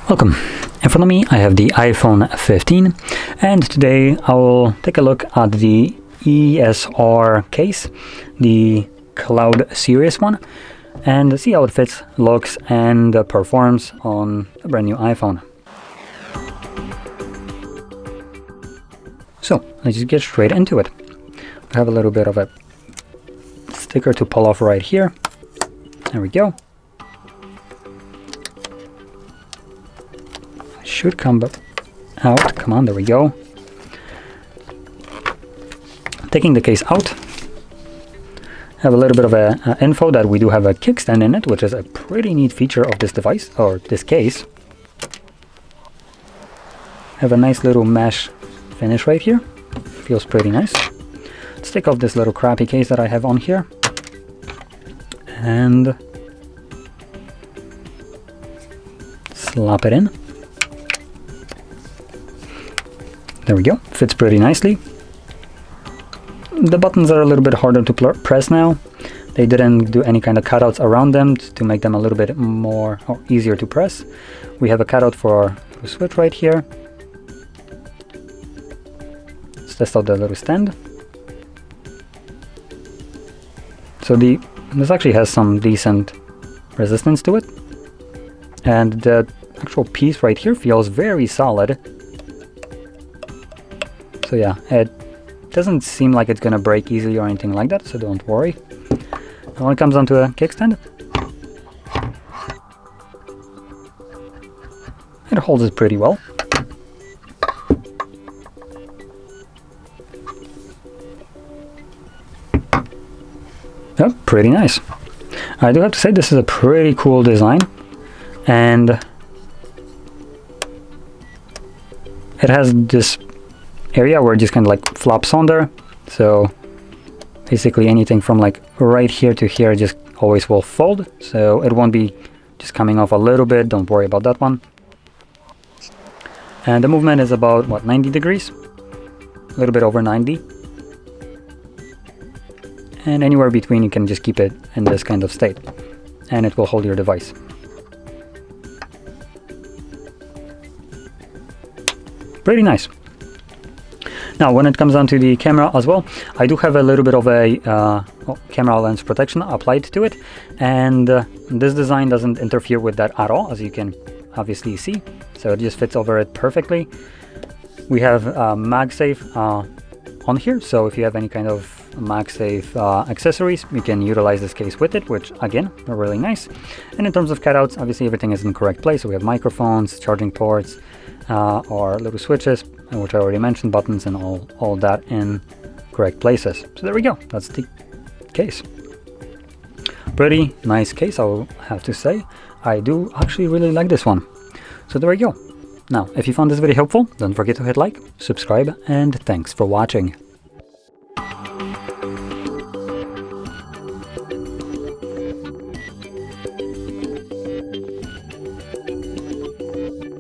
Welcome. In front of me I have the iPhone 15, and today I will take a look at the ESR case, the Cloud Series one, and see how it fits, looks, and performs on a brand new iPhone. So let's just get straight into it. I have a little bit of a sticker to pull off right here. There we go. Should come out. Come on, there we go. Taking the case out, have a little bit of a info that we do have a kickstand in it, which is a pretty neat feature of this device, or this case. Have a nice little mesh finish right here. Feels pretty nice. Let's take off this little crappy case that I have on here. And slap it in. There we go, fits pretty nicely. The buttons are a little bit harder to press now. They didn't do any kind of cutouts around them to make them a little bit more or easier to press. We have a cutout for the switch right here. Let's test out the little stand. So this actually has some decent resistance to it. And the actual piece right here feels very solid. So yeah, it doesn't seem like it's gonna break easily or anything like that, so don't worry. And when it comes down to a kickstand, it holds it pretty well. Oh, pretty nice. I do have to say this is a pretty cool design, and it has this area where it just kind of like flops on there, so basically anything from like right here to here just always will fold, so it won't be just coming off a little bit. Don't worry about that one. And the movement is about what, 90 degrees, a little bit over 90, and anywhere between you can just keep it in this kind of state and it will hold your device. Pretty nice. Now, when it comes down to the camera as well, I do have a little bit of a camera lens protection applied to it, and this design doesn't interfere with that at all, as you can obviously see. So it just fits over it perfectly. We have MagSafe on here, so if you have any kind of MagSafe accessories, you can utilize this case with it, which again are really nice. And in terms of cutouts, obviously everything is in the correct place. So we have microphones, charging ports, or little switches, which I already mentioned, buttons, and all that in correct places. So there we go, that's the case. Pretty nice case, I will have to say. I do actually really like this one. So there we go. Now, if you found this video helpful, don't forget to hit like, subscribe, and thanks for watching.